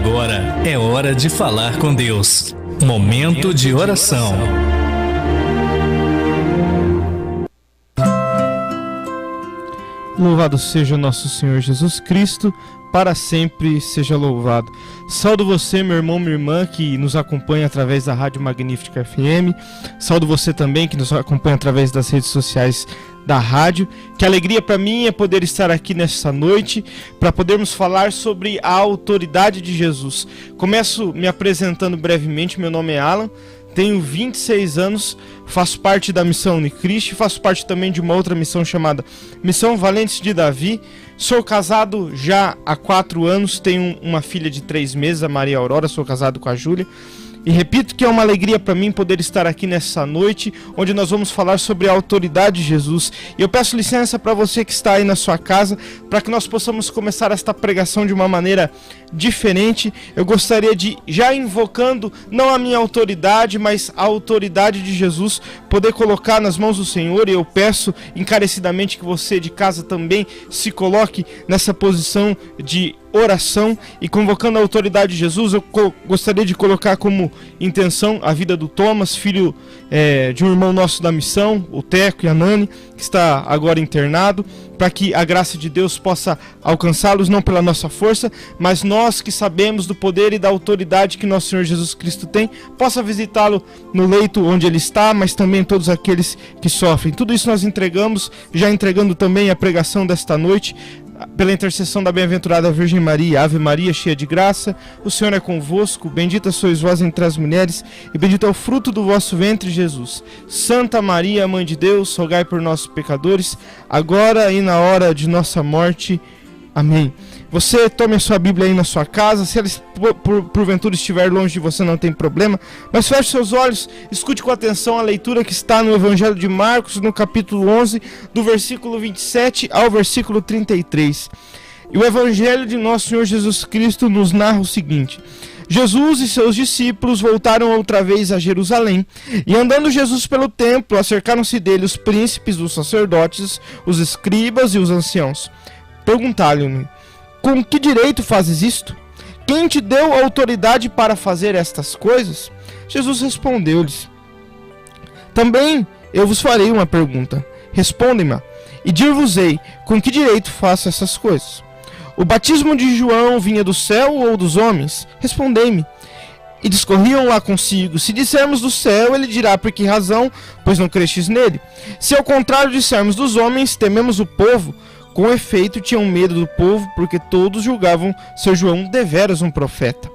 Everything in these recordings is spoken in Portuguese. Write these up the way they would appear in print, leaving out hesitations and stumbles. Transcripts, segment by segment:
Agora é hora de falar com Deus. Momento de oração. Louvado seja o nosso Senhor Jesus Cristo, para sempre seja louvado. Saúdo você, meu irmão, minha irmã, que nos acompanha através da Rádio Magnífica FM. Saúdo você também, que nos acompanha através das redes sociais da rádio. Que alegria para mim é poder estar aqui nessa noite, para podermos falar sobre a autoridade de Jesus. Começo me apresentando brevemente. Meu nome é Alan, tenho 26 anos, faço parte da Missão Unicristo, faço parte também de uma outra missão chamada Missão Valentes de Davi. Sou casado já há 4 anos, tenho uma filha de 3 meses, a Maria Aurora, sou casado com a Júlia. E repito que é uma alegria para mim poder estar aqui nessa noite, onde nós vamos falar sobre a autoridade de Jesus. E eu peço licença para você que está aí na sua casa, para que nós possamos começar esta pregação de uma maneira diferente. Eu gostaria de, já invocando não a minha autoridade, mas a autoridade de Jesus, poder colocar nas mãos do Senhor. E eu peço encarecidamente que você de casa também se coloque nessa posição de oração, e convocando a autoridade de Jesus, eu gostaria de colocar como intenção a vida do Thomas, filho de um irmão nosso da missão, o Teco e a Nani, que está agora internado, para que a graça de Deus possa alcançá-los, não pela nossa força, mas nós que sabemos do poder e da autoridade que nosso Senhor Jesus Cristo tem, possa visitá-lo no leito onde ele está, mas também todos aqueles que sofrem. Tudo isso nós entregamos, já entregando também a pregação desta noite, pela intercessão da bem-aventurada Virgem Maria. Ave Maria, cheia de graça, o Senhor é convosco, bendita sois vós entre as mulheres, e bendito é o fruto do vosso ventre, Jesus. Santa Maria, Mãe de Deus, rogai por nós pecadores, agora e na hora de nossa morte. Amém. Você tome a sua Bíblia aí na sua casa. Se ela porventura estiver longe de você, não tem problema, mas feche seus olhos, escute com atenção a leitura que está no Evangelho de Marcos, no capítulo 11, do versículo 27 ao versículo 33. E o Evangelho de nosso Senhor Jesus Cristo nos narra o seguinte: Jesus e seus discípulos voltaram outra vez a Jerusalém, e andando Jesus pelo templo, acercaram-se dele os príncipes, os sacerdotes, os escribas e os anciãos. Perguntaram-lhe: com que direito fazes isto? Quem te deu autoridade para fazer estas coisas? Jesus respondeu-lhes: também eu vos farei uma pergunta. Respondem-me, e dir-vos-ei com que direito faço essas coisas. O batismo de João vinha do céu ou dos homens? Respondei-me. E discorriam lá consigo: se dissermos do céu, ele dirá: por que razão, pois não crestes nele? Se ao contrário dissermos dos homens, tememos o povo. Com efeito, tinham medo do povo, porque todos julgavam ser João deveras um profeta.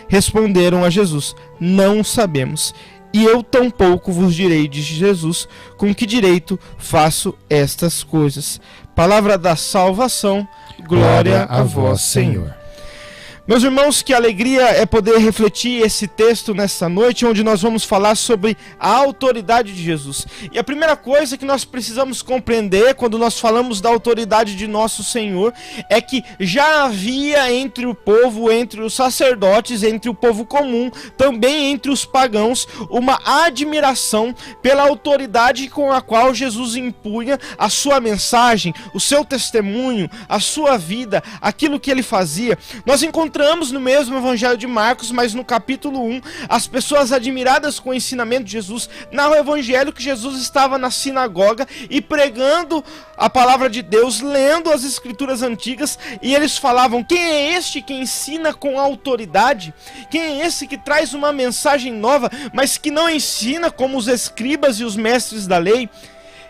Responderam a Jesus: não sabemos. E eu tampouco vos direi, disse Jesus, com que direito faço estas coisas. Palavra da salvação, glória a vós, Senhor. Meus irmãos, que alegria é poder refletir esse texto nessa noite, onde nós vamos falar sobre a autoridade de Jesus. E a primeira coisa que nós precisamos compreender quando nós falamos da autoridade de nosso Senhor é que já havia entre o povo, entre os sacerdotes, entre o povo comum, também entre os pagãos, uma admiração pela autoridade com a qual Jesus impunha a sua mensagem, o seu testemunho, a sua vida, aquilo que ele fazia. Nós encontramos no mesmo Evangelho de Marcos, mas no capítulo 1, as pessoas admiradas com o ensinamento de Jesus, narra o Evangelho que Jesus estava na sinagoga e pregando a palavra de Deus, lendo as escrituras antigas, e eles falavam: quem é este que ensina com autoridade? Quem é esse que traz uma mensagem nova, mas que não ensina como os escribas e os mestres da lei?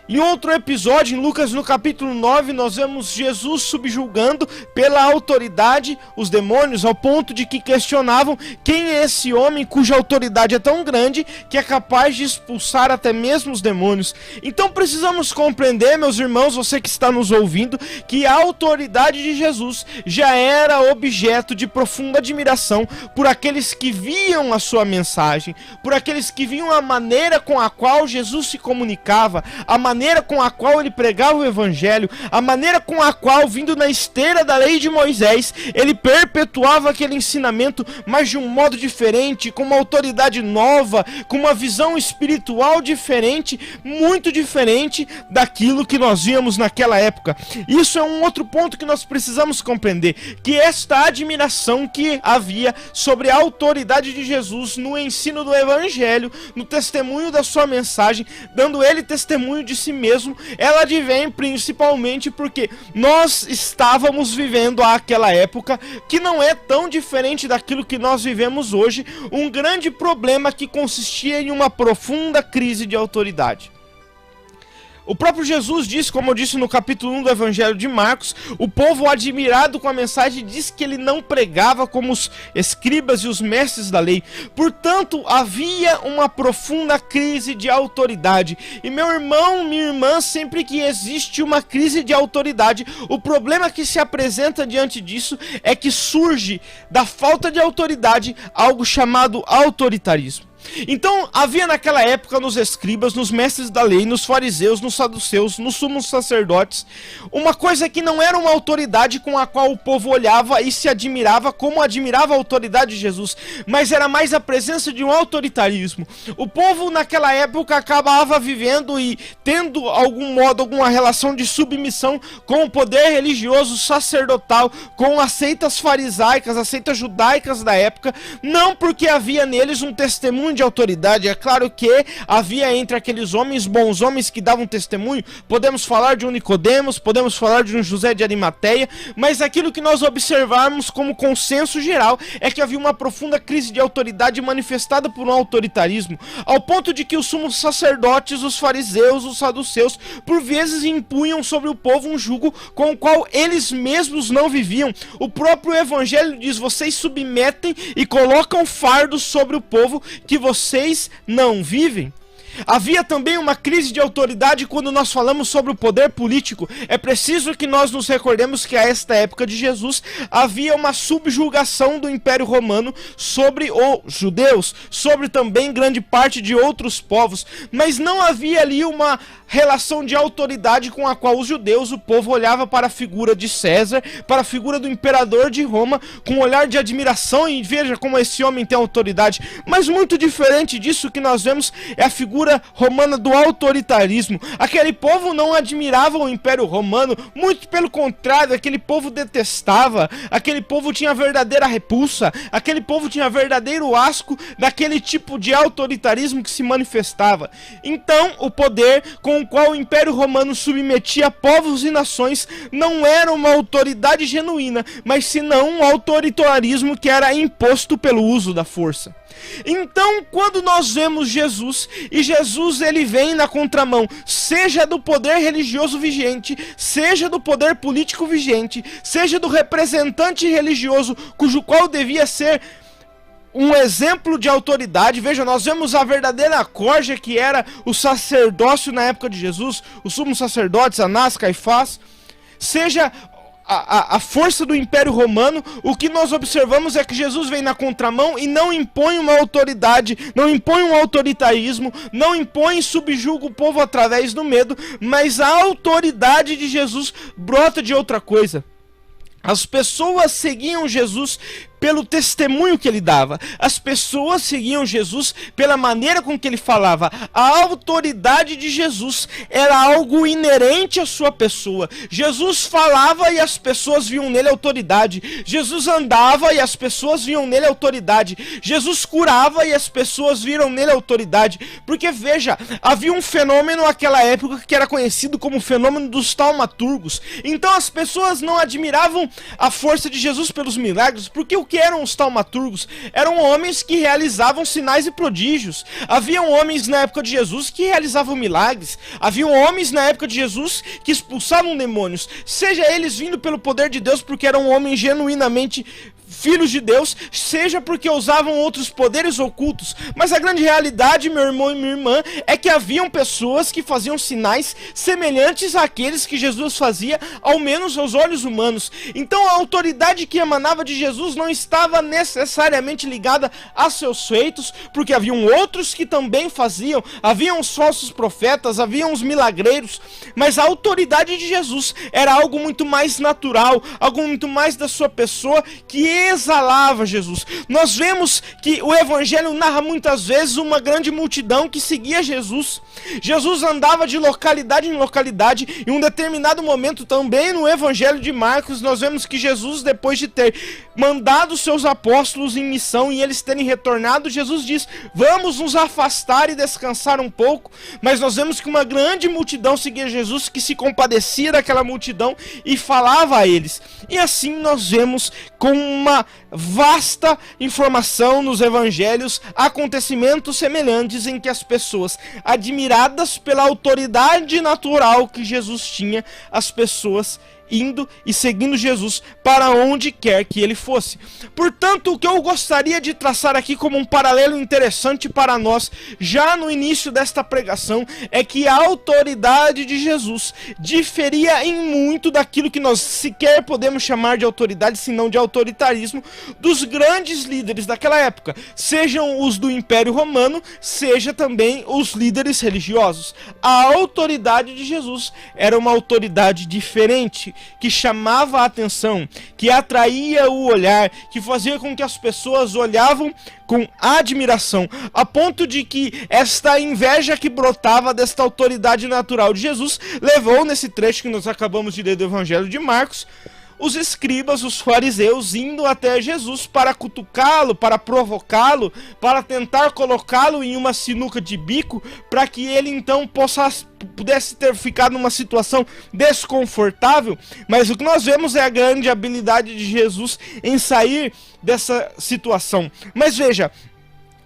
Em outro episódio, em Lucas, no capítulo 9, nós vemos Jesus subjugando pela autoridade os demônios, ao ponto de que questionavam: quem é esse homem cuja autoridade é tão grande que é capaz de expulsar até mesmo os demônios? Então precisamos compreender, meus irmãos, você que está nos ouvindo, que a autoridade de Jesus já era objeto de profunda admiração por aqueles que viam a sua mensagem, por aqueles que viam a maneira com a qual Jesus se comunicava, a maneira maneira com a qual ele pregava o evangelho, a maneira com a qual, vindo na esteira da lei de Moisés, ele perpetuava aquele ensinamento, mas de um modo diferente, com uma autoridade nova, com uma visão espiritual diferente, muito diferente daquilo que nós víamos naquela época. Isso é um outro ponto que nós precisamos compreender, que esta admiração que havia sobre a autoridade de Jesus no ensino do evangelho, no testemunho da sua mensagem, dando ele testemunho de si mesmo, ela advém principalmente porque nós estávamos vivendo àquela época, que não é tão diferente daquilo que nós vivemos hoje, um grande problema que consistia em uma profunda crise de autoridade. O próprio Jesus disse, como eu disse no capítulo 1 do Evangelho de Marcos, o povo admirado com a mensagem diz que ele não pregava como os escribas e os mestres da lei. Portanto, havia uma profunda crise de autoridade. E meu irmão, minha irmã, sempre que existe uma crise de autoridade, o problema que se apresenta diante disso é que surge da falta de autoridade algo chamado autoritarismo. Então havia naquela época nos escribas, nos mestres da lei, nos fariseus, nos saduceus, nos sumos sacerdotes, uma coisa que não era uma autoridade com a qual o povo olhava e se admirava como admirava a autoridade de Jesus, mas era mais a presença de um autoritarismo. O povo naquela época acabava vivendo e tendo algum modo, alguma relação de submissão com o poder religioso sacerdotal, com as seitas farisaicas, as seitas judaicas da época, não porque havia neles um testemunho de autoridade. É claro que havia entre aqueles homens, bons homens que davam testemunho, podemos falar de um Nicodemos, podemos falar de um José de Arimateia, mas aquilo que nós observarmos como consenso geral é que havia uma profunda crise de autoridade manifestada por um autoritarismo, ao ponto de que os sumos sacerdotes, os fariseus, os saduceus, por vezes impunham sobre o povo um jugo com o qual eles mesmos não viviam. O próprio evangelho diz: vocês submetem e colocam fardos sobre o povo que vocês não vivem. Havia também uma crise de autoridade quando nós falamos sobre o poder político. É preciso que nós nos recordemos que a esta época de Jesus havia uma subjugação do Império Romano sobre os judeus, sobre também grande parte de outros povos, mas não havia ali uma relação de autoridade com a qual os judeus, o povo, olhava para a figura de César, para a figura do imperador de Roma, com um olhar de admiração e veja como esse homem tem autoridade. Mas muito diferente disso, que nós vemos é a figura romana do autoritarismo. Aquele povo não admirava o Império Romano, muito pelo contrário, aquele povo detestava, aquele povo tinha verdadeira repulsa, aquele povo tinha verdadeiro asco daquele tipo de autoritarismo que se manifestava. Então, o poder com o qual o Império Romano submetia povos e nações não era uma autoridade genuína, mas senão um autoritarismo que era imposto pelo uso da força. Então, quando nós vemos Jesus, e Jesus ele vem na contramão, seja do poder religioso vigente, seja do poder político vigente, seja do representante religioso, cujo qual devia ser um exemplo de autoridade. Veja, nós vemos a verdadeira corja que era o sacerdócio na época de Jesus, os sumos sacerdotes, Anás, Caifás, seja a força do Império Romano. O que nós observamos é que Jesus vem na contramão e não impõe uma autoridade, não impõe um autoritarismo, não impõe e subjuga o povo através do medo, mas a autoridade de Jesus brota de outra coisa. As pessoas seguiam Jesus pelo testemunho que ele dava. As pessoas seguiam Jesus pela maneira com que ele falava. A autoridade de Jesus era algo inerente à sua pessoa. Jesus falava e as pessoas viam nele autoridade. Jesus andava e as pessoas viam nele autoridade. Jesus curava e as pessoas viram nele autoridade. Porque veja, havia um fenômeno naquela época que era conhecido como o fenômeno dos taumaturgos. Então as pessoas não admiravam a força de Jesus pelos milagres, porque o que eram os taumaturgos? Eram homens que realizavam sinais e prodígios. Haviam homens na época de Jesus que realizavam milagres. Haviam homens na época de Jesus que expulsavam demônios, seja eles vindo pelo poder de Deus, porque eram homens genuinamente filhos de Deus, seja porque usavam outros poderes ocultos. Mas a grande realidade, meu irmão e minha irmã, é que haviam pessoas que faziam sinais semelhantes àqueles que Jesus fazia, ao menos aos olhos humanos. Então a autoridade que emanava de Jesus não estava necessariamente ligada a seus feitos, porque haviam outros que também faziam, haviam os falsos profetas, haviam os milagreiros, mas a autoridade de Jesus era algo muito mais natural, algo muito mais da sua pessoa, que exalava Jesus. Nós vemos que o evangelho narra muitas vezes uma grande multidão que seguia Jesus. Jesus andava de localidade em localidade. Em um determinado momento também no evangelho de Marcos, nós vemos que Jesus, depois de ter mandado seus apóstolos em missão e eles terem retornado, Jesus diz: vamos nos afastar e descansar um pouco. Mas nós vemos que uma grande multidão seguia Jesus, que se compadecia daquela multidão e falava a eles. E assim nós vemos com uma vasta informação nos evangelhos acontecimentos semelhantes em que as pessoas, admiradas pela autoridade natural que Jesus tinha, as pessoas indo e seguindo Jesus para onde quer que ele fosse. Portanto, o que eu gostaria de traçar aqui como um paralelo interessante para nós, já no início desta pregação, é que a autoridade de Jesus diferia em muito daquilo que nós sequer podemos chamar de autoridade, senão de autoritarismo, dos grandes líderes daquela época, sejam os do Império Romano, seja também os líderes religiosos. A autoridade de Jesus era uma autoridade diferente, que chamava a atenção, que atraía o olhar, que fazia com que as pessoas olhavam com admiração, a ponto de que esta inveja que brotava desta autoridade natural de Jesus levou, nesse trecho que nós acabamos de ler do Evangelho de Marcos, os escribas, os fariseus, indo até Jesus para cutucá-lo, para provocá-lo, para tentar colocá-lo em uma sinuca de bico, para que ele então pudesse ter ficado numa situação desconfortável. Mas o que nós vemos é a grande habilidade de Jesus em sair dessa situação. Mas veja,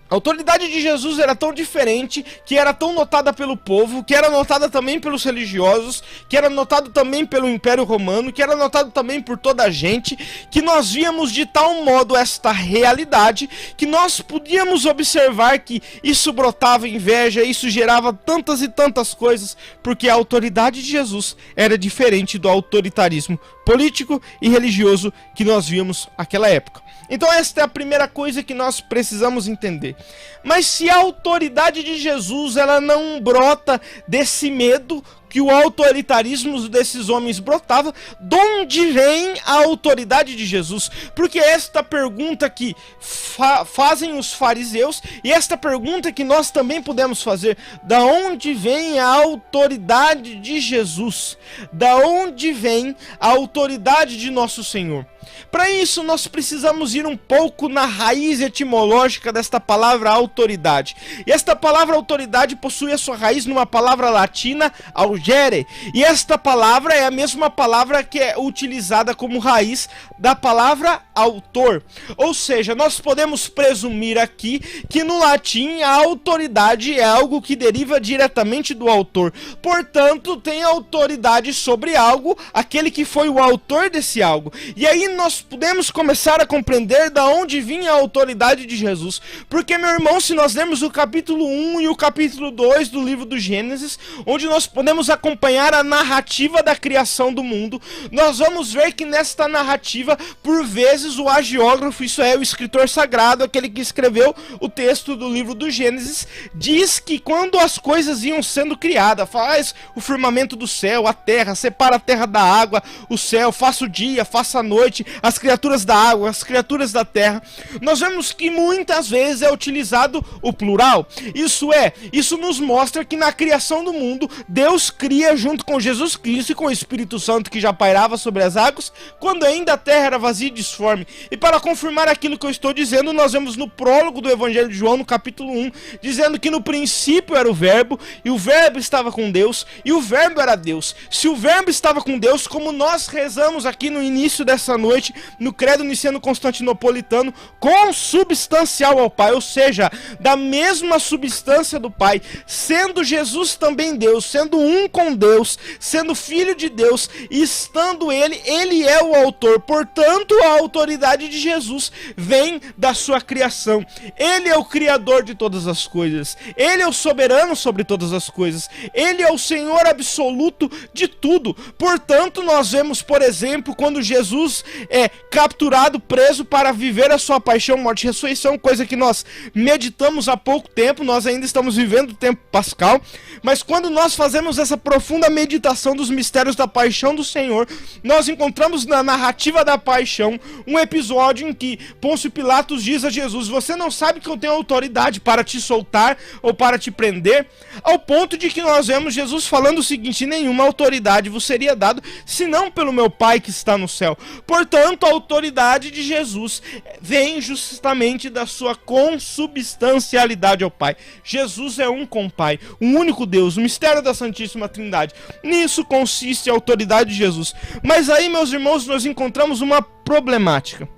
a autoridade de Jesus era tão diferente, que era tão notada pelo povo, que era notada também pelos religiosos, que era notado também pelo Império Romano, que era notado também por toda a gente, que nós víamos de tal modo esta realidade, que nós podíamos observar que isso brotava inveja, isso gerava tantas e tantas coisas, porque a autoridade de Jesus era diferente do autoritarismo político e religioso que nós víamos naquela época. Então esta é a primeira coisa que nós precisamos entender. Mas se a autoridade de Jesus ela não brota desse medo que o autoritarismo desses homens brotava, de onde vem a autoridade de Jesus? Porque esta pergunta que fazem os fariseus, e esta pergunta que nós também podemos fazer: da onde vem a autoridade de Jesus? Da onde vem a autoridade de nosso Senhor? Para isso nós precisamos ir um pouco na raiz etimológica desta palavra autoridade. E esta palavra autoridade possui a sua raiz numa palavra latina, augere. E esta palavra é a mesma palavra que é utilizada como raiz da palavra autor. Ou seja, nós podemos presumir aqui que no latim a autoridade é algo que deriva diretamente do autor. Portanto, tem autoridade sobre algo aquele que foi o autor desse algo. E aí nós podemos começar a compreender da onde vinha a autoridade de Jesus. Porque, meu irmão, se nós lemos o capítulo 1 e o capítulo 2 do livro do Gênesis, onde nós podemos acompanhar a narrativa da criação do mundo, nós vamos ver que nesta narrativa, por vezes, o hagiógrafo, isso é, o escritor sagrado, aquele que escreveu o texto do livro do Gênesis, diz que quando as coisas iam sendo criadas, faz o firmamento do céu, a terra, separa a terra da água, o céu, faça o dia, faça a noite, as criaturas da água, as criaturas da terra, nós vemos que muitas vezes é utilizado o plural. Isso é, isso nos mostra que na criação do mundo, Deus cria junto com Jesus Cristo e com o Espírito Santo que já pairava sobre as águas, quando ainda a terra era vazia e disforme. E para confirmar aquilo que eu estou dizendo, nós vemos no prólogo do Evangelho de João, no capítulo 1, dizendo que no princípio era o Verbo, e o Verbo estava com Deus, e o Verbo era Deus. Se o Verbo estava com Deus, como nós rezamos aqui no início dessa noite, no credo niceno constantinopolitano, consubstancial ao Pai, ou seja, da mesma substância do Pai, sendo Jesus também Deus, sendo um um com Deus, sendo filho de Deus, e estando ele é o autor. Portanto, a autoridade de Jesus vem da sua criação. Ele é o criador de todas as coisas. Ele é o soberano sobre todas as coisas. Ele é o Senhor absoluto de tudo. Portanto, nós vemos, por exemplo, quando Jesus é capturado, preso para viver a sua paixão, morte e ressurreição, coisa que nós meditamos há pouco tempo, nós ainda estamos vivendo o tempo pascal, mas quando nós fazemos essa profunda meditação dos mistérios da paixão do Senhor, nós encontramos na narrativa da paixão um episódio em que Pôncio Pilatos diz a Jesus: você não sabe que eu tenho autoridade para te soltar ou para te prender? Ao ponto de que nós vemos Jesus falando o seguinte: nenhuma autoridade vos seria dado, senão pelo meu Pai que está no céu. Portanto, a autoridade de Jesus vem justamente da sua consubstancialidade ao Pai. Jesus é um com o Pai, um único Deus, o mistério da Santíssima Trindade. Nisso consiste a autoridade de Jesus. Mas aí, meus irmãos, nós encontramos uma problemática.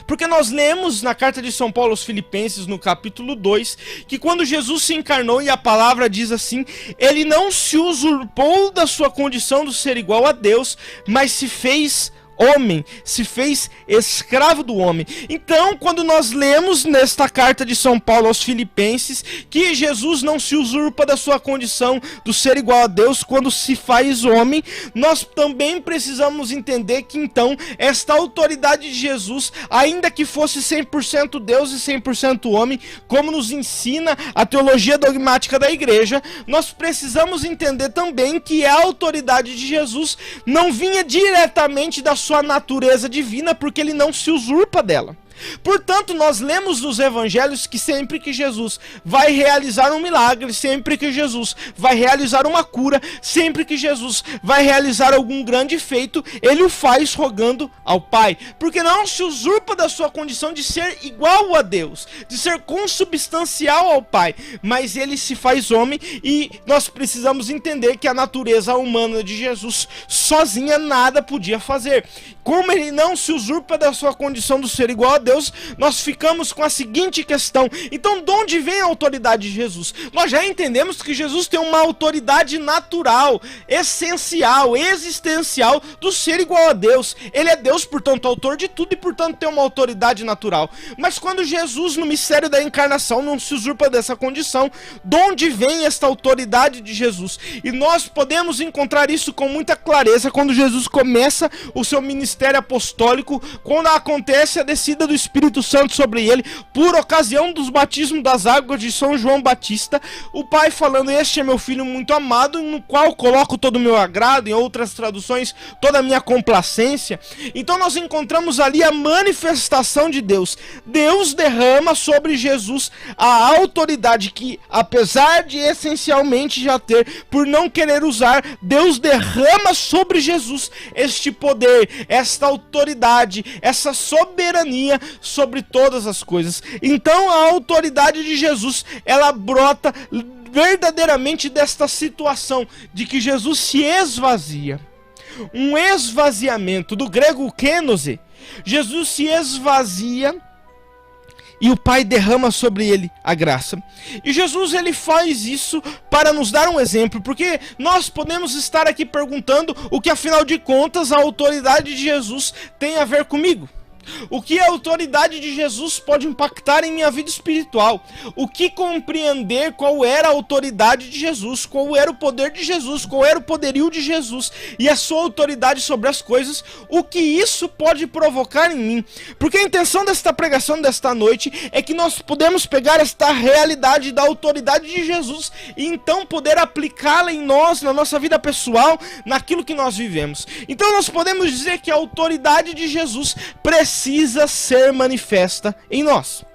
Porque nós lemos na carta de São Paulo aos Filipenses, no capítulo 2, que quando Jesus se encarnou, e a palavra diz assim, ele não se usurpou da sua condição de ser igual a Deus, mas se fez homem, se fez escravo do homem. Então, quando nós lemos nesta carta de São Paulo aos Filipenses que Jesus não se usurpa da sua condição do ser igual a Deus quando se faz homem, nós também precisamos entender que então esta autoridade de Jesus, ainda que fosse 100% Deus e 100% homem, como nos ensina a teologia dogmática da igreja, nós precisamos entender também que a autoridade de Jesus não vinha diretamente da sua natureza divina, porque ele não se usurpa dela. Portanto, nós lemos nos evangelhos que sempre que Jesus vai realizar um milagre, sempre que Jesus vai realizar uma cura, sempre que Jesus vai realizar algum grande feito, ele o faz rogando ao Pai, porque não se usurpa da sua condição de ser igual a Deus, de ser consubstancial ao Pai, mas ele se faz homem, e nós precisamos entender que a natureza humana de Jesus sozinha nada podia fazer. Como ele não se usurpa da sua condição de ser igual a Deus, nós ficamos com a seguinte questão: então de onde vem a autoridade de Jesus? Nós já entendemos que Jesus tem uma autoridade natural, essencial, existencial do ser igual a Deus. Ele é Deus, portanto autor de tudo, e portanto tem uma autoridade natural. Mas quando Jesus no mistério da encarnação não se usurpa dessa condição, de onde vem esta autoridade de Jesus? E nós podemos encontrar isso com muita clareza quando Jesus começa o seu ministério apostólico, quando acontece a descida do Espírito Santo sobre ele, por ocasião dos batismos das águas de São João Batista, o Pai falando: este é meu Filho muito amado, no qual coloco todo o meu agrado, em outras traduções, toda a minha complacência. Então nós encontramos ali a manifestação de Deus. Deus derrama sobre Jesus a autoridade que, apesar de essencialmente já ter, por não querer usar, Deus derrama sobre Jesus este poder, esta autoridade, essa soberania sobre todas as coisas. Então a autoridade de Jesus, ela brota verdadeiramente desta situação de que Jesus se esvazia. Um esvaziamento, do grego kenosis. Jesus se esvazia e o Pai derrama sobre ele a graça. E Jesus, ele faz isso para nos dar um exemplo, porque nós podemos estar aqui perguntando o que afinal de contas a autoridade de Jesus tem a ver comigo. O que a autoridade de Jesus pode impactar em minha vida espiritual? O que compreender qual era a autoridade de Jesus, qual era o poder de Jesus, qual era o poderio de Jesus e a sua autoridade sobre as coisas, o que isso pode provocar em mim? Porque a intenção desta pregação desta noite é que nós podemos pegar esta realidade da autoridade de Jesus e então poder aplicá-la em nós, na nossa vida pessoal, naquilo que nós vivemos. Então nós podemos dizer que a autoridade de Jesus precisa ser manifesta em nós.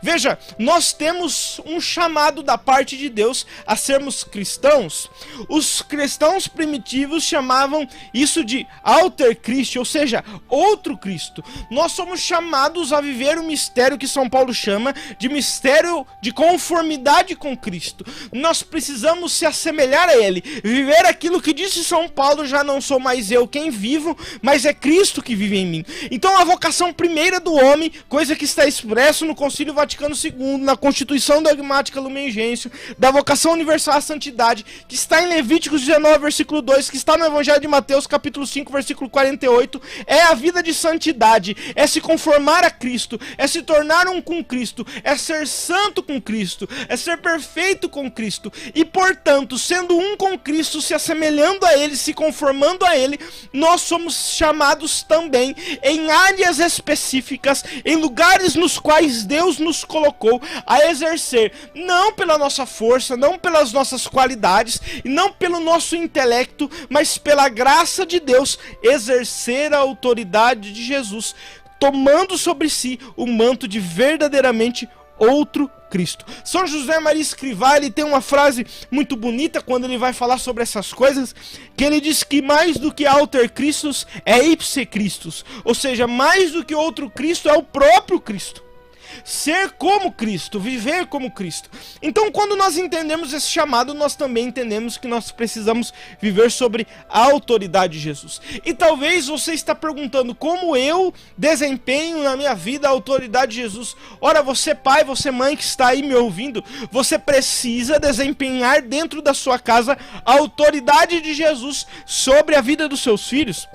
Veja, nós temos um chamado da parte de Deus a sermos cristãos. Os cristãos primitivos chamavam isso de alter Christi, ou seja, outro Cristo. Nós somos chamados a viver o mistério que São Paulo chama de mistério de conformidade com Cristo. Nós precisamos se assemelhar a Ele, viver aquilo que disse São Paulo: já não sou mais eu quem vivo, mas é Cristo que vive em mim. Então a vocação primeira do homem, coisa que está expresso no Concílio Vaticano II, na Constituição Dogmática Lumen Gentium, da vocação universal à santidade, que está em Levíticos 19, versículo 2, que está no Evangelho de Mateus, capítulo 5, versículo 48, é a vida de santidade, é se conformar a Cristo, é se tornar um com Cristo, é ser santo com Cristo, é ser perfeito com Cristo, e portanto, sendo um com Cristo, se assemelhando a Ele, se conformando a Ele, nós somos chamados também em áreas específicas, em lugares nos quais Deus nos colocou, a exercer, não pela nossa força, não pelas nossas qualidades, e não pelo nosso intelecto, mas pela graça de Deus, exercer a autoridade de Jesus, tomando sobre si o manto de verdadeiramente outro Cristo. São José Maria Escrivá, ele tem uma frase muito bonita quando ele vai falar sobre essas coisas, que ele diz que mais do que alter Christus é ipse Christus, ou seja, mais do que outro Cristo é o próprio Cristo. Ser como Cristo, viver como Cristo. Então, quando nós entendemos esse chamado, nós também entendemos que nós precisamos viver sobre a autoridade de Jesus. E talvez você está perguntando, como eu desempenho na minha vida a autoridade de Jesus? Ora, você pai, você mãe que está aí me ouvindo, você precisa desempenhar dentro da sua casa a autoridade de Jesus sobre a vida dos seus filhos.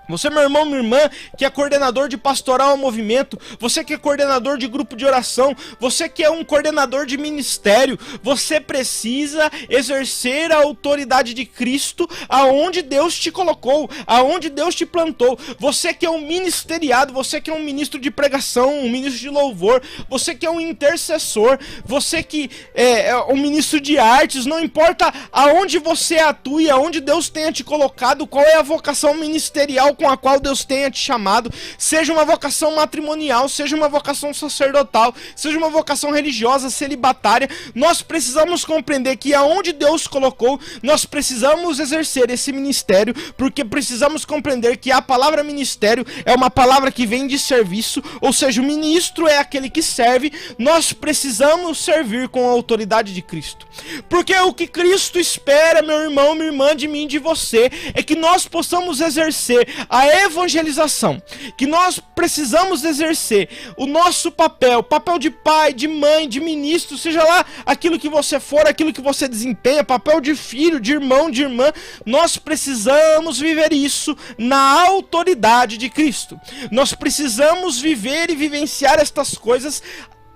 Você, meu irmão, minha irmã, que é coordenador de pastoral ao movimento, você que é coordenador de grupo de oração, você que é um coordenador de ministério, você precisa exercer a autoridade de Cristo aonde Deus te colocou, aonde Deus te plantou. Você que é um ministeriado, você que é um ministro de pregação, um ministro de louvor, você que é um intercessor, você que é um ministro de artes, não importa aonde você atue, aonde Deus tenha te colocado, qual é a vocação ministerial com a qual Deus tenha te chamado, seja uma vocação matrimonial, seja uma vocação sacerdotal, seja uma vocação religiosa, celibatária, nós precisamos compreender que aonde Deus colocou, nós precisamos exercer esse ministério, porque precisamos compreender que a palavra ministério é uma palavra que vem de serviço, ou seja, o ministro é aquele que serve, nós precisamos servir com a autoridade de Cristo, porque o que Cristo espera, meu irmão, minha irmã, de mim, de você, é que nós possamos exercer a evangelização, que nós precisamos exercer o nosso papel de pai, de mãe, de ministro, seja lá aquilo que você for, aquilo que você desempenha, papel de filho, de irmão, de irmã, nós precisamos viver isso na autoridade de Cristo. Nós precisamos viver e vivenciar estas coisas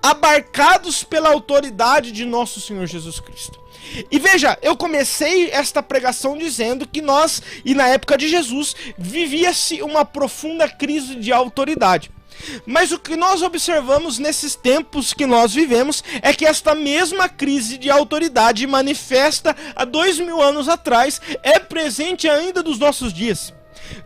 abarcados pela autoridade de nosso Senhor Jesus Cristo. E veja, eu comecei esta pregação dizendo que nós, e na época de Jesus, vivia-se uma profunda crise de autoridade. Mas o que nós observamos nesses tempos que nós vivemos é que esta mesma crise de autoridade manifesta há 2000 anos atrás é presente ainda nos nossos dias.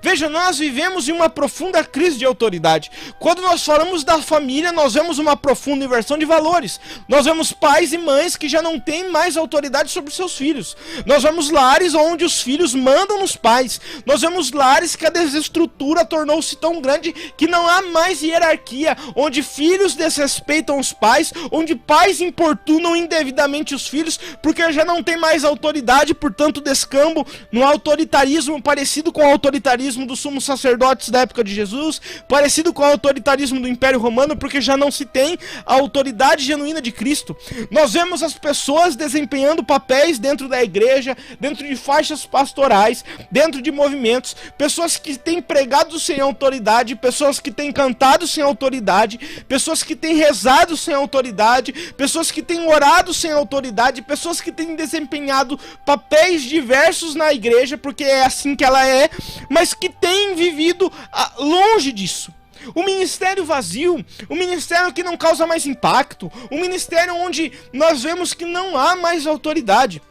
Veja, nós vivemos em uma profunda crise de autoridade. Quando nós falamos da família, nós vemos uma profunda inversão de valores. Nós vemos pais e mães que já não têm mais autoridade sobre seus filhos. Nós vemos lares onde os filhos mandam nos pais. Nós vemos lares que a desestrutura tornou-se tão grande que não há mais hierarquia, onde filhos desrespeitam os pais, onde pais importunam indevidamente os filhos, porque já não tem mais autoridade, portanto descambam no autoritarismo parecido com o autoritarismo dos sumos sacerdotes da época de Jesus, parecido com o autoritarismo do Império Romano, porque já não se tem a autoridade genuína de Cristo. Nós vemos as pessoas desempenhando papéis dentro da igreja, dentro de faixas pastorais, dentro de movimentos, pessoas que têm pregado sem autoridade, pessoas que têm cantado sem autoridade, pessoas que têm rezado sem autoridade, pessoas que têm orado sem autoridade, pessoas que têm desempenhado papéis diversos na igreja, porque é assim que ela é, mas que têm vivido longe disso. O ministério vazio, o ministério que não causa mais impacto, o ministério onde nós vemos que não há mais autoridade.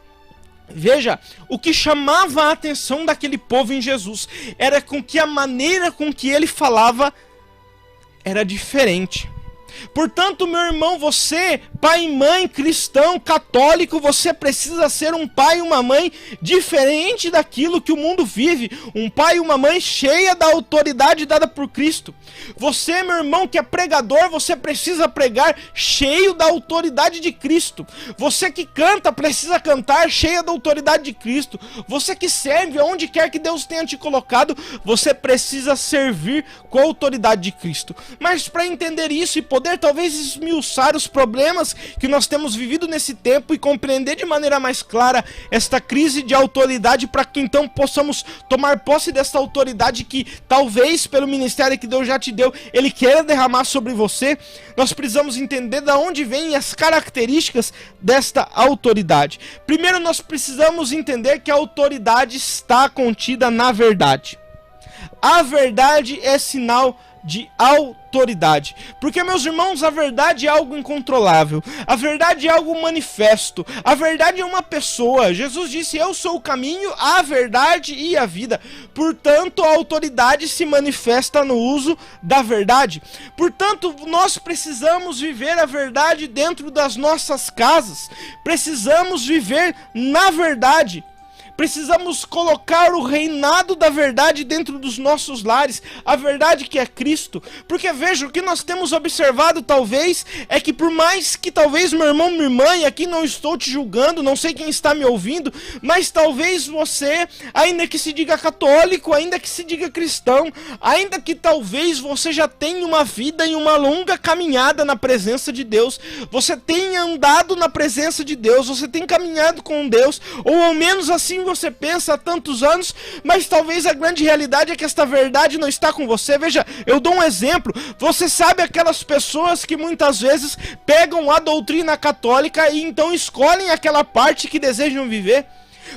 Veja, o que chamava a atenção daquele povo em Jesus era com que a maneira com que ele falava era diferente. Portanto, meu irmão, você, pai e mãe, cristão, católico, você precisa ser um pai e uma mãe diferente daquilo que o mundo vive. Um pai e uma mãe cheia da autoridade dada por Cristo. Você, meu irmão, que é pregador, você precisa pregar cheio da autoridade de Cristo. Você que canta, precisa cantar cheia da autoridade de Cristo. Você que serve, aonde quer que Deus tenha te colocado, você precisa servir com a autoridade de Cristo. Mas para entender isso e poder poder talvez esmiuçar os problemas que nós temos vivido nesse tempo e compreender de maneira mais clara esta crise de autoridade, para que então possamos tomar posse dessa autoridade que talvez pelo ministério que Deus já te deu, Ele queira derramar sobre você. Nós precisamos entender de onde vêm as características desta autoridade. Primeiro, nós precisamos entender que a autoridade está contida na verdade. A verdade é sinal de autoridade, porque, meus irmãos, a verdade é algo incontrolável, a verdade é algo manifesto, a verdade é uma pessoa. Jesus disse: eu sou o caminho, a verdade e a vida. Portanto, a autoridade se manifesta no uso da verdade. Portanto, nós precisamos viver a verdade dentro das nossas casas, precisamos viver na verdade. Precisamos colocar o reinado da verdade dentro dos nossos lares, a verdade que é Cristo. Porque veja, o que nós temos observado talvez é que, por mais que talvez meu irmão, minha irmã, e aqui não estou te julgando, não sei quem está me ouvindo, mas talvez você, ainda que se diga católico, ainda que se diga cristão, ainda que talvez você já tenha uma vida e uma longa caminhada na presença de Deus, você tenha andado na presença de Deus, você tem caminhado com Deus, ou ao menos assim você pensa há tantos anos, mas talvez a grande realidade é que esta verdade não está com você. Veja, eu dou um exemplo. Você sabe aquelas pessoas que muitas vezes pegam a doutrina católica e então escolhem aquela parte que desejam viver?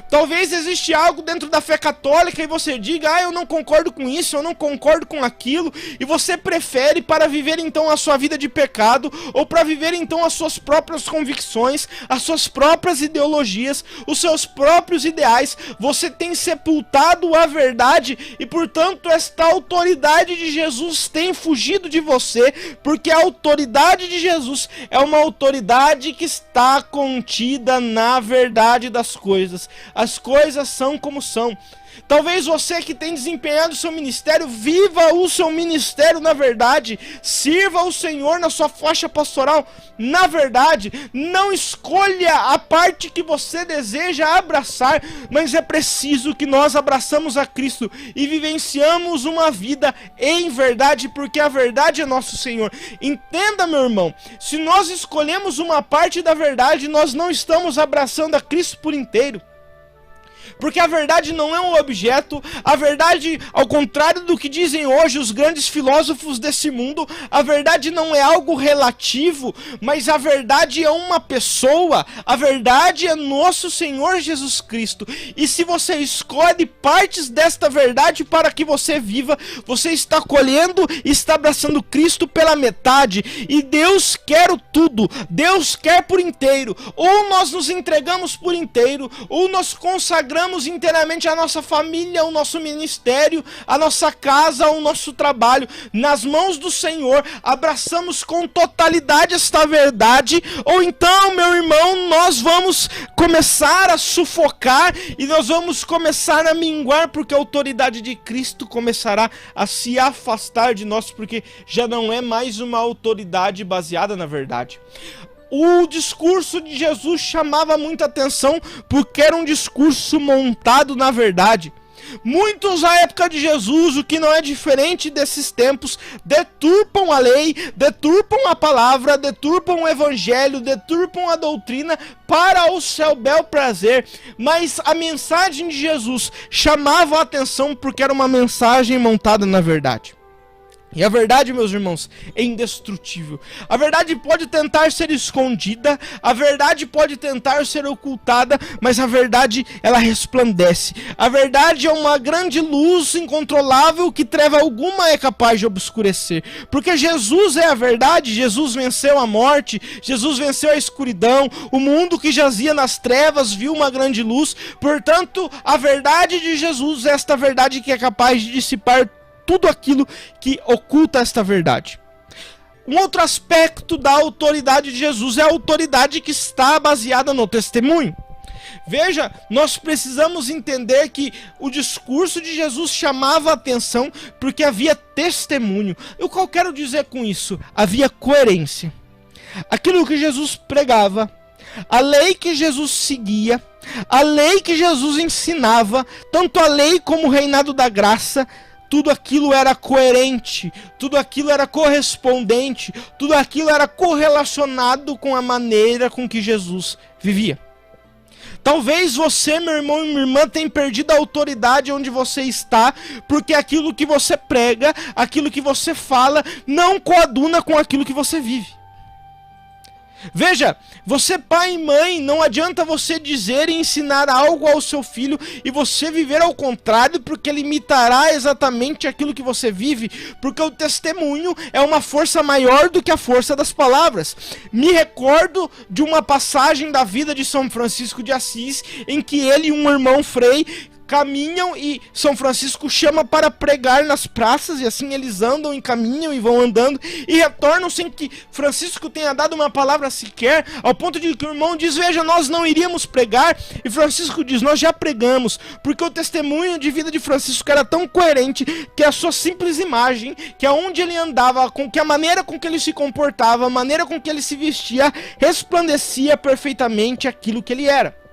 Talvez existe algo dentro da fé católica e você diga: eu não concordo com isso, eu não concordo com aquilo, e você prefere, para viver então a sua vida de pecado, ou para viver então as suas próprias convicções, as suas próprias ideologias, os seus próprios ideais, você tem sepultado a verdade, e portanto esta autoridade de Jesus tem fugido de você, porque a autoridade de Jesus é uma autoridade que está contida na verdade das coisas. As coisas são como são. Talvez você que tem desempenhado o seu ministério, viva o seu ministério na verdade, sirva o Senhor na sua faixa pastoral na verdade, não escolha a parte que você deseja abraçar, mas é preciso que nós abraçamos a Cristo e vivenciamos uma vida em verdade, porque a verdade é nosso Senhor. Entenda, meu irmão, se nós escolhemos uma parte da verdade, nós não estamos abraçando a Cristo por inteiro. Porque a verdade não é um objeto, a verdade, ao contrário do que dizem hoje os grandes filósofos desse mundo, a verdade não é algo relativo, mas a verdade é uma pessoa, a verdade é nosso Senhor Jesus Cristo. E se você escolhe partes desta verdade para que você viva, você está colhendo e está abraçando Cristo pela metade, e Deus quer o tudo, Deus quer por inteiro. Ou nós nos entregamos por inteiro, ou nós consagramos inteiramente a nossa família, o nosso ministério, a nossa casa, o nosso trabalho nas mãos do Senhor, abraçamos com totalidade esta verdade, ou então, meu irmão, nós vamos começar a sufocar e nós vamos começar a minguar, porque a autoridade de Cristo começará a se afastar de nós, porque já não é mais uma autoridade baseada na verdade. O discurso de Jesus chamava muita atenção porque era um discurso montado na verdade. Muitos à época de Jesus, o que não é diferente desses tempos, deturpam a lei, deturpam a palavra, deturpam o evangelho, deturpam a doutrina para o seu bel prazer. Mas a mensagem de Jesus chamava a atenção porque era uma mensagem montada na verdade. E a verdade, meus irmãos, é indestrutível. A verdade pode tentar ser escondida, a verdade pode tentar ser ocultada, mas a verdade, ela resplandece. A verdade é uma grande luz incontrolável que treva alguma é capaz de obscurecer. Porque Jesus é a verdade, Jesus venceu a morte, Jesus venceu a escuridão, o mundo que jazia nas trevas viu uma grande luz. Portanto, a verdade de Jesus é esta verdade que é capaz de dissipar tudo aquilo que oculta esta verdade. Um outro aspecto da autoridade de Jesus é a autoridade que está baseada no testemunho. Veja, nós precisamos entender que o discurso de Jesus chamava a atenção porque havia testemunho. E o que eu quero dizer com isso? Havia coerência. Aquilo que Jesus pregava, a lei que Jesus seguia, a lei que Jesus ensinava, tanto a lei como o reinado da graça, tudo aquilo era coerente, tudo aquilo era correspondente, tudo aquilo era correlacionado com a maneira com que Jesus vivia. Talvez você, meu irmão e minha irmã, tenha perdido a autoridade onde você está, porque aquilo que você prega, aquilo que você fala, não coaduna com aquilo que você vive. Veja, você pai e mãe, não adianta você dizer e ensinar algo ao seu filho e você viver ao contrário, porque ele imitará exatamente aquilo que você vive, porque o testemunho é uma força maior do que a força das palavras. Me recordo de uma passagem da vida de São Francisco de Assis, em que ele e um irmão Frei caminham e São Francisco chama para pregar nas praças, e assim eles andam e caminham e vão andando e retornam sem que Francisco tenha dado uma palavra sequer, ao ponto de que o irmão diz: veja, nós não iríamos pregar, e Francisco diz: nós já pregamos, porque o testemunho de vida de Francisco era tão coerente que a sua simples imagem, que aonde ele andava, com que a maneira com que ele se comportava, a maneira com que ele se vestia, resplandecia perfeitamente aquilo que ele era.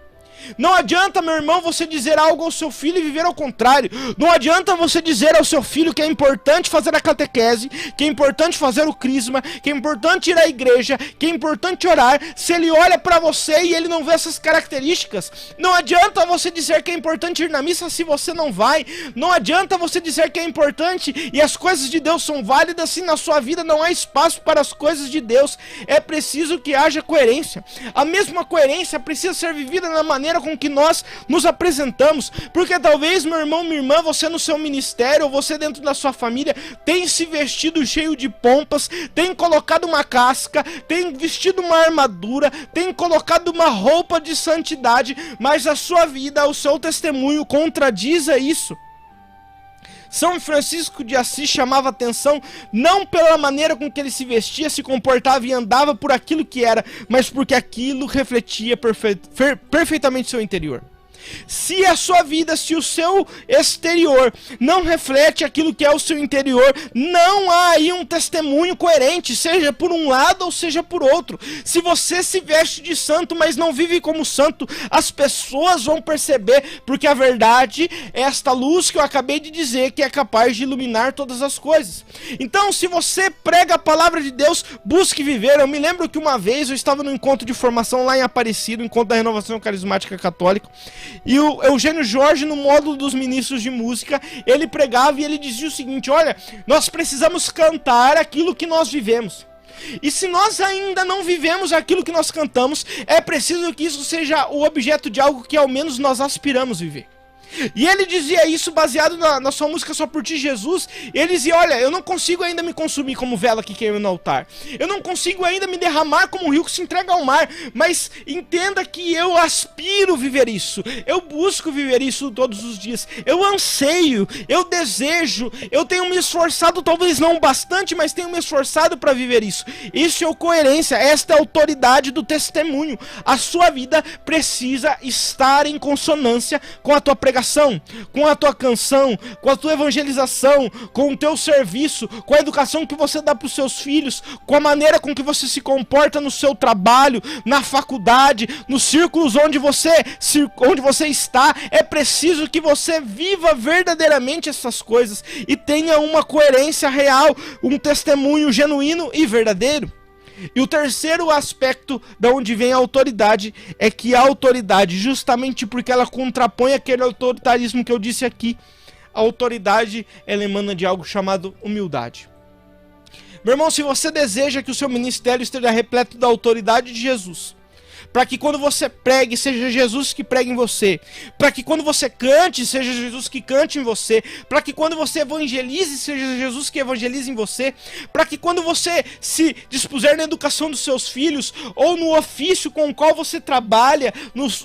Não adianta, meu irmão, você dizer algo ao seu filho e viver ao contrário. Não adianta você dizer ao seu filho que é importante fazer a catequese, que é importante fazer o crisma, que é importante ir à igreja, que é importante orar, se ele olha para você e ele não vê essas características. Não adianta você dizer que é importante ir na missa se você não vai. Não adianta você dizer que é importante e as coisas de Deus são válidas se na sua vida não há espaço para as coisas de Deus. É preciso que haja coerência. A mesma coerência precisa ser vivida na maneira com que nós nos apresentamos, porque talvez, meu irmão, minha irmã, você no seu ministério, ou você dentro da sua família, tem se vestido cheio de pompas, tem colocado uma casca, tem vestido uma armadura, tem colocado uma roupa de santidade, mas a sua vida, o seu testemunho contradiz isso. São Francisco de Assis chamava atenção não pela maneira com que ele se vestia, se comportava e andava por aquilo que era, mas porque aquilo refletia perfeitamente seu interior. Se a sua vida, se o seu exterior não reflete aquilo que é o seu interior, não há aí um testemunho coerente, seja por um lado ou seja por outro. Se você se veste de santo, mas não vive como santo, as pessoas vão perceber, porque a verdade é esta luz que eu acabei de dizer, que é capaz de iluminar todas as coisas. Então, se você prega a palavra de Deus, busque viver. Eu me lembro que uma vez eu estava num encontro de formação lá em Aparecida, um encontro da Renovação Carismática Católica, e o Eugênio Jorge, no módulo dos ministros de música, ele pregava e ele dizia o seguinte: olha, nós precisamos cantar aquilo que nós vivemos. E se nós ainda não vivemos aquilo que nós cantamos, é preciso que isso seja o objeto de algo que ao menos nós aspiramos viver. E ele dizia isso baseado na sua música Só Por Ti, Jesus. E ele dizia: olha, eu não consigo ainda me consumir como vela que queima no altar, eu não consigo ainda me derramar como um rio que se entrega ao mar, mas entenda que eu aspiro viver isso, eu busco viver isso todos os dias, eu anseio, eu desejo, eu tenho me esforçado, talvez não bastante, mas tenho me esforçado para viver isso. Isso é coerência, esta é a autoridade do testemunho. A sua vida precisa estar em consonância com a tua pregação, com a tua canção, com a tua evangelização, com o teu serviço, com a educação que você dá para os seus filhos, com a maneira com que você se comporta no seu trabalho, na faculdade, nos círculos onde você está. É preciso que você viva verdadeiramente essas coisas e tenha uma coerência real, um testemunho genuíno e verdadeiro. E o terceiro aspecto da onde vem a autoridade é que a autoridade, justamente porque ela contrapõe aquele autoritarismo que eu disse aqui, a autoridade, ela emana de algo chamado humildade. Meu irmão, se você deseja que o seu ministério esteja repleto da autoridade de Jesus, para que quando você pregue, seja Jesus que pregue em você, para que quando você cante, seja Jesus que cante em você, para que quando você evangelize, seja Jesus que evangelize em você, para que quando você se dispuser na educação dos seus filhos, ou no ofício com o qual você trabalha,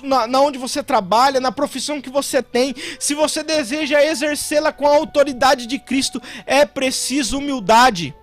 na onde você trabalha, na profissão que você tem, se você deseja exercê-la com a autoridade de Cristo, é preciso humildade.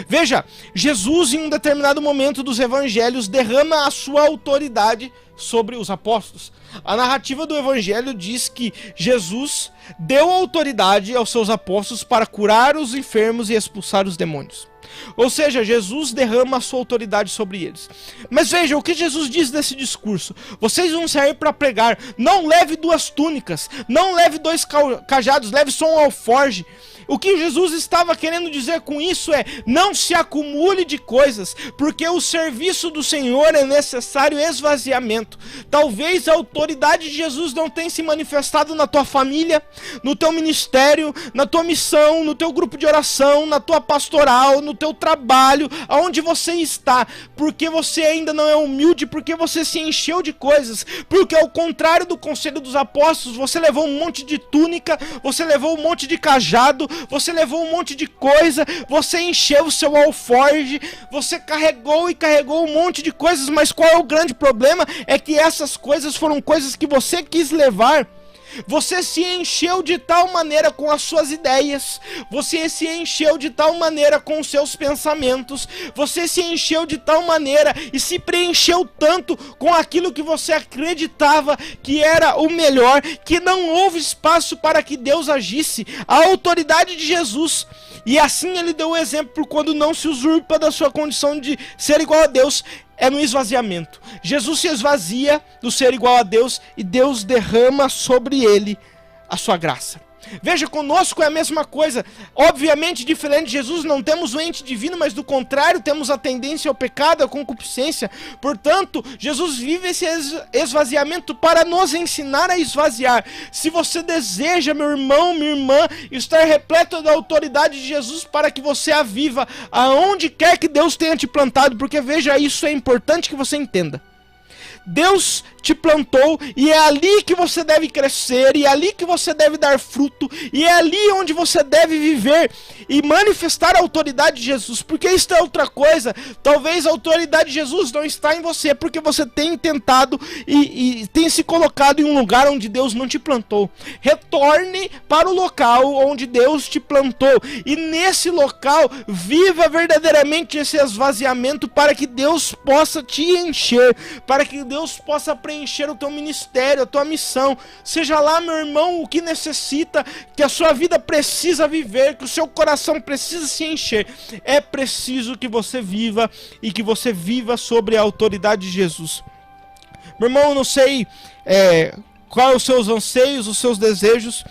Veja, Jesus em um determinado momento dos evangelhos derrama a sua autoridade sobre os apóstolos. A narrativa do evangelho diz que Jesus deu autoridade aos seus apóstolos para curar os enfermos e expulsar os demônios. Ou seja, Jesus derrama a sua autoridade sobre eles. Mas veja, o que Jesus diz nesse discurso: vocês vão sair para pregar, não leve 2 túnicas, não leve 2 cajados, leve só um alforje. O que Jesus estava querendo dizer com isso é: não se acumule de coisas, porque o serviço do Senhor é necessário esvaziamento. Talvez a autoridade de Jesus não tenha se manifestado na tua família, no teu ministério, na tua missão, no teu grupo de oração, na tua pastoral, no teu trabalho, aonde você está, porque você ainda não é humilde, porque você se encheu de coisas, porque ao contrário do conselho dos apóstolos, você levou um monte de túnica, você levou um monte de cajado, você levou um monte de coisa, você encheu o seu alforge, você carregou um monte de coisas, mas qual é o grande problema? É que essas coisas foram coisas que você quis levar. Você se encheu de tal maneira com as suas ideias, você se encheu de tal maneira com os seus pensamentos, você se encheu de tal maneira e se preencheu tanto com aquilo que você acreditava que era o melhor, que não houve espaço para que Deus agisse. A autoridade de Jesus, e assim ele deu o exemplo quando não se usurpa da sua condição de ser igual a Deus, é no esvaziamento. Jesus se esvazia do ser igual a Deus e Deus derrama sobre ele a sua graça. Veja, conosco é a mesma coisa. Obviamente, diferente de Jesus, não temos o ente divino, mas do contrário, temos a tendência ao pecado, à concupiscência. Portanto, Jesus vive esse esvaziamento para nos ensinar a esvaziar. Se você deseja, meu irmão, minha irmã, estar repleto da autoridade de Jesus para que você a viva aonde quer que Deus tenha te plantado, porque veja, isso é importante que você entenda. Deus te plantou e é ali que você deve crescer, e é ali que você deve dar fruto, e é ali onde você deve viver e manifestar a autoridade de Jesus, porque isso é outra coisa. Talvez a autoridade de Jesus não está em você, porque você tem tentado e tem se colocado em um lugar onde Deus não te plantou. Retorne para o local onde Deus te plantou, e nesse local viva verdadeiramente esse esvaziamento para que Deus possa te encher, para que Deus possa preencher o teu ministério, a tua missão. Seja lá, meu irmão, o que necessita, que a sua vida precisa viver, que o seu coração precisa se encher. É preciso que você viva, e que você viva sobre a autoridade de Jesus. Meu irmão, eu não sei quais os seus anseios, os seus desejos.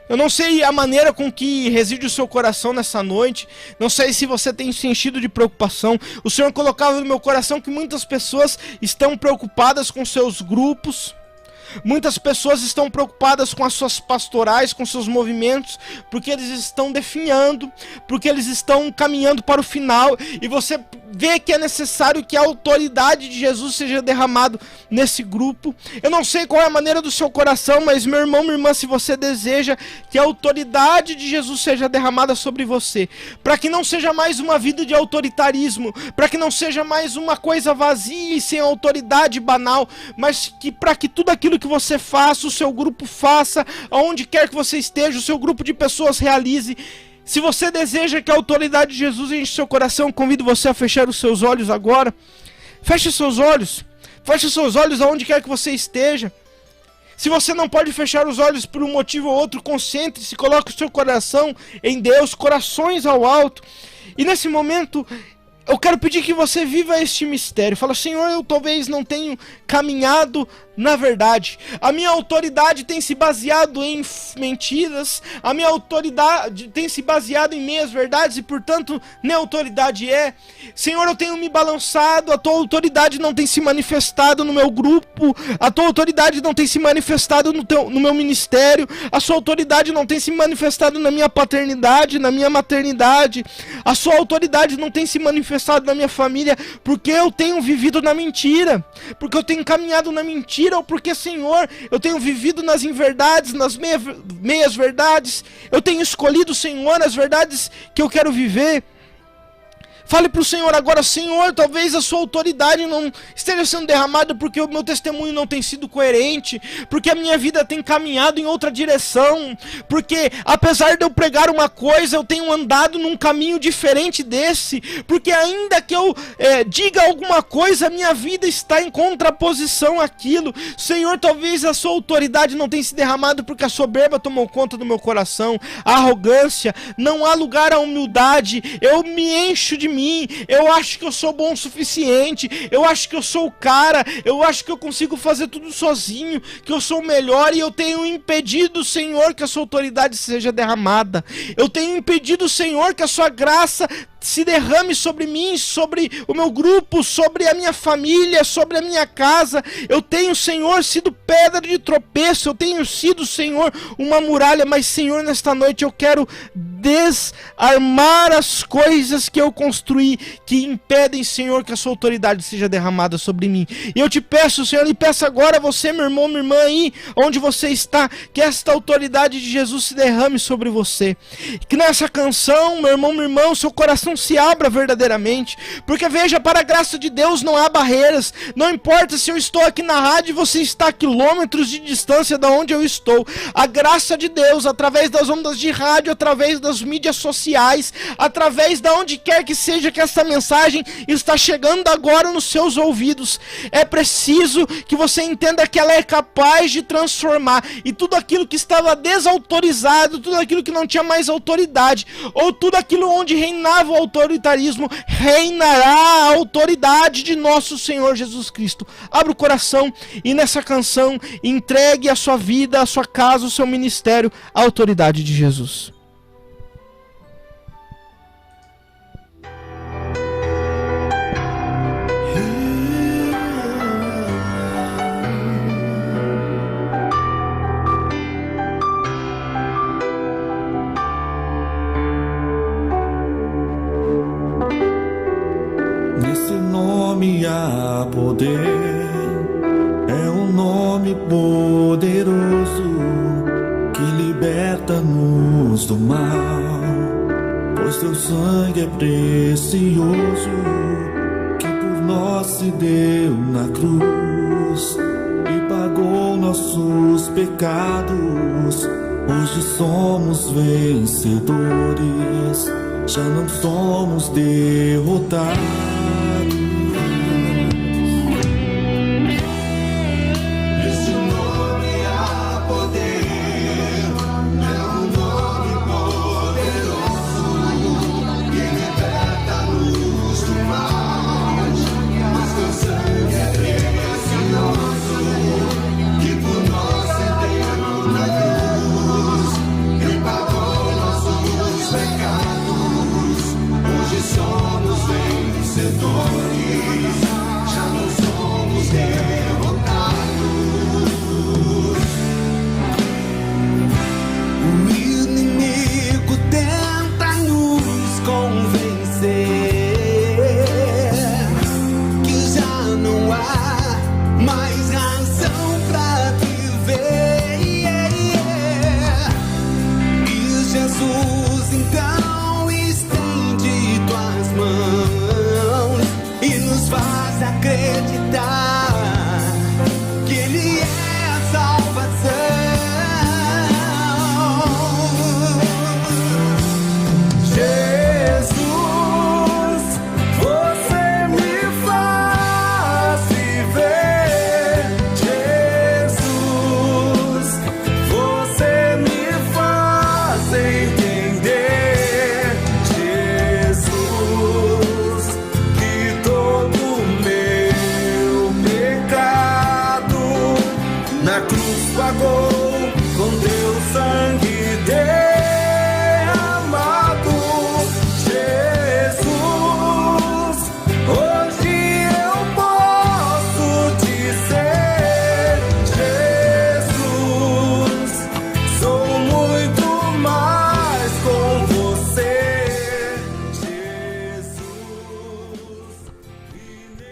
Eu não sei a maneira com que reside o seu coração nessa noite. Não sei se você tem se enchido de preocupação. O Senhor colocava no meu coração que muitas pessoas estão preocupadas com seus grupos. Muitas pessoas estão preocupadas com as suas pastorais, com seus movimentos, porque eles estão definhando, porque eles estão caminhando para o final, e você vê que é necessário que a autoridade de Jesus seja derramado nesse grupo. Eu não sei qual é a maneira do seu coração, mas meu irmão, minha irmã, se você deseja que a autoridade de Jesus seja derramada sobre você, para que não seja mais uma vida de autoritarismo, para que não seja mais uma coisa vazia e sem autoridade banal, mas que para que tudo aquilo que você faça, o seu grupo faça, aonde quer que você esteja, o seu grupo de pessoas realize. Se você deseja que a autoridade de Jesus enche seu coração, convido você a fechar os seus olhos agora. Feche seus olhos aonde quer que você esteja. Se você não pode fechar os olhos por um motivo ou outro, concentre-se, coloque o seu coração em Deus, corações ao alto. E nesse momento, eu quero pedir que você viva este mistério. Fala: Senhor, eu talvez não tenha caminhado na verdade. A minha autoridade tem se baseado em mentiras. A minha autoridade tem se baseado em meias verdades e, portanto, nem autoridade é. Senhor, eu tenho me balançado. A tua autoridade não tem se manifestado no meu grupo. A tua autoridade não tem se manifestado no meu ministério. A sua autoridade não tem se manifestado na minha paternidade, na minha maternidade. A sua autoridade não tem se manifestado na minha família, porque eu tenho vivido na mentira, porque eu tenho caminhado na mentira, ou porque, Senhor, eu tenho vivido nas inverdades, nas meias verdades. Eu tenho escolhido, Senhor, as verdades que eu quero viver. Fale para o Senhor agora: Senhor, talvez a sua autoridade não esteja sendo derramada porque o meu testemunho não tem sido coerente, porque a minha vida tem caminhado em outra direção, porque apesar de eu pregar uma coisa, eu tenho andado num caminho diferente desse, porque ainda que eu diga alguma coisa, a minha vida está em contraposição àquilo. Senhor, talvez a sua autoridade não tenha se derramado porque a soberba tomou conta do meu coração, a arrogância, não há lugar à humildade, eu me encho de mim mim, eu acho que eu sou bom o suficiente, eu acho que eu sou o cara, eu acho que eu consigo fazer tudo sozinho, que eu sou o melhor e eu tenho impedido, Senhor, que a sua autoridade seja derramada. Eu tenho impedido, Senhor, que a sua graça se derrame sobre mim, sobre o meu grupo, sobre a minha família, sobre a minha casa. Eu tenho, Senhor, sido pedra de tropeço, eu tenho sido, Senhor, uma muralha, mas, Senhor, nesta noite eu quero desarmar as coisas que eu construí, que impedem, Senhor, que a sua autoridade seja derramada sobre mim. E eu te peço, Senhor, e peço agora a você, meu irmão, minha irmã, aí, onde você está, que esta autoridade de Jesus se derrame sobre você. Que nessa canção, meu irmão, minha irmã, o seu coração se abra verdadeiramente, porque veja, para a graça de Deus não há barreiras. Não importa se eu estou aqui na rádio e você está a quilômetros de distância da onde eu estou, a graça de Deus, através das ondas de rádio, através das mídias sociais, através de onde quer que seja que essa mensagem está chegando agora nos seus ouvidos, é preciso que você entenda que ela é capaz de transformar, e tudo aquilo que estava desautorizado, tudo aquilo que não tinha mais autoridade, ou tudo aquilo onde reinava o autoritarismo, reinará a autoridade de nosso Senhor Jesus Cristo. Abra o coração e nessa canção entregue a sua vida, a sua casa, o seu ministério à autoridade de Jesus. Há poder, é um nome poderoso que liberta-nos do mal, pois teu sangue é precioso, que por nós se deu na cruz e pagou nossos pecados. Hoje somos vencedores, já não somos derrotados.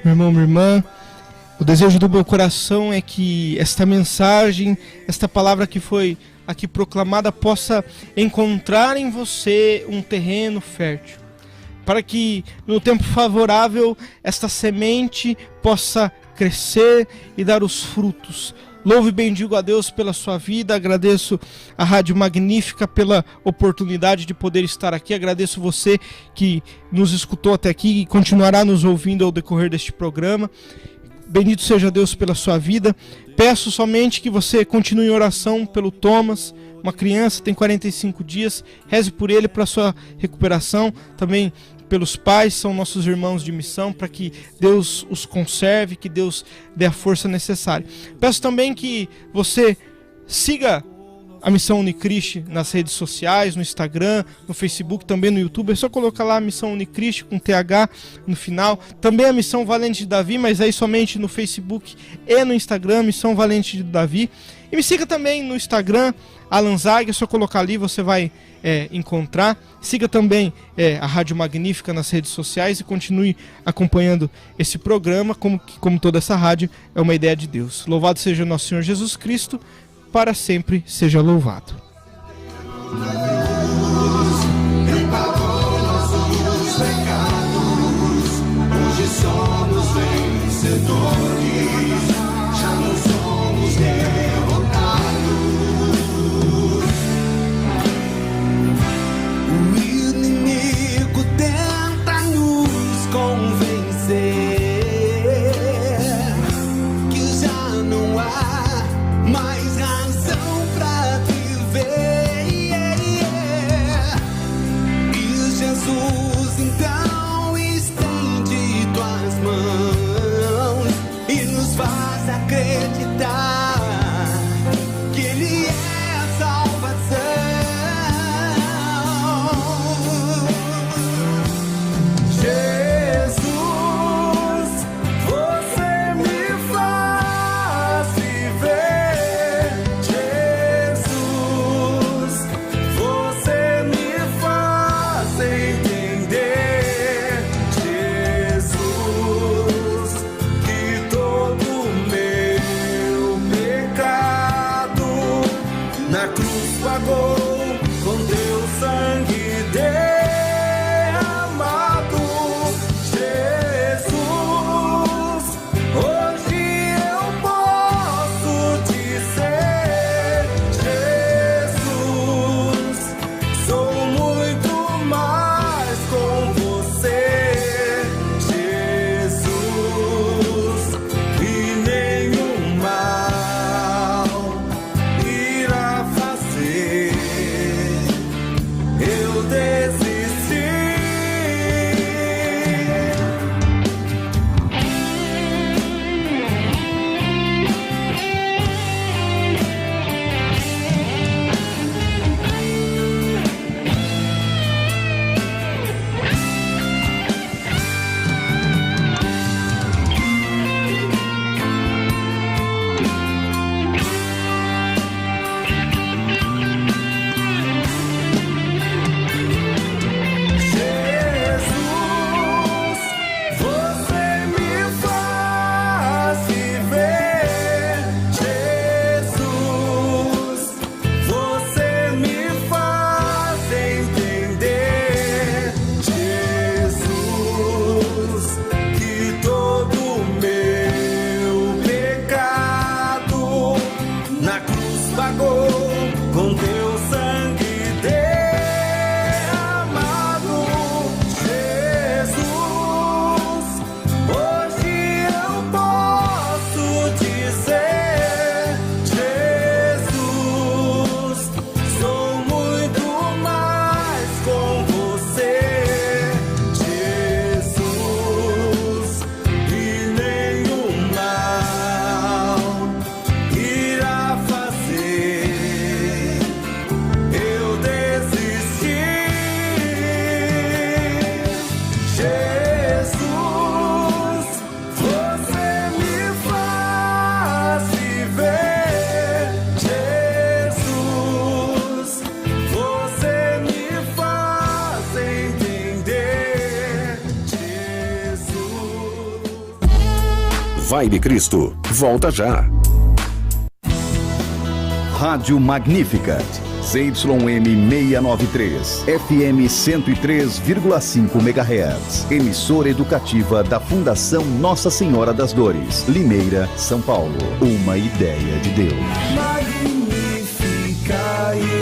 Meu irmão, minha irmã, o desejo do meu coração é que esta mensagem, esta palavra que foi aqui proclamada possa encontrar em você um terreno fértil, para que no tempo favorável esta semente possa crescer e dar os frutos. Louvo e bendigo a Deus pela sua vida, agradeço a Rádio Magnífica pela oportunidade de poder estar aqui, agradeço você que nos escutou até aqui e continuará nos ouvindo ao decorrer deste programa. Bendito seja Deus pela sua vida. Peço somente que você continue em oração pelo Thomas, uma criança, tem 45 dias, reze por ele para sua recuperação. Também pelos pais, são nossos irmãos de missão, para que Deus os conserve, que Deus dê a força necessária. Peço também que você siga a Missão Unicriste nas redes sociais, no Instagram, no Facebook, também no YouTube. É só colocar lá a Missão Unicriste com TH no final. Também a Missão Valente de Davi, mas aí somente no Facebook e no Instagram, Missão Valente de Davi. E me siga também no Instagram, Alan Zag, é só colocar ali, você vai encontrar. Siga também a Rádio Magnífica nas redes sociais e continue acompanhando esse programa, como toda essa rádio é uma ideia de Deus. Louvado seja nosso Senhor Jesus Cristo, para sempre seja louvado. Reparou nossos pecados, hoje somos vencedores, já não somos derrotados. O inimigo tenta nos convencer que já não há mais razão pra viver, e Jesus então estende tuas mãos e nos faz acreditar que Ele é a salvação. Jesus, você me faz viver. Jesus, você me faz entender. Jesus, que todo meu pecado na cruz pagou com teu sangue derramado. Jesus, hoje eu posso dizer: Jesus, sou muito mais com você. Jesus, e nenhum mal irá fazer eu desistir. Jesus, você me faz viver. Jesus, você me faz entender. Jesus, que todo meu pecado na cruz pagou com teu sangue derramado. Jesus, hoje eu posso dizer: Jesus, sou muito mais com você. Jesus, e nenhum mal irá fazer eu desistir. Jesus, você me faz viver. Jesus, você me faz entender. Jesus. Vibe Cristo, volta já. Rádio Magnífica, ZYM 693, FM 103,5 MHz. Emissora educativa da Fundação Nossa Senhora das Dores, Limeira, São Paulo. Uma ideia de Deus. Magnífica.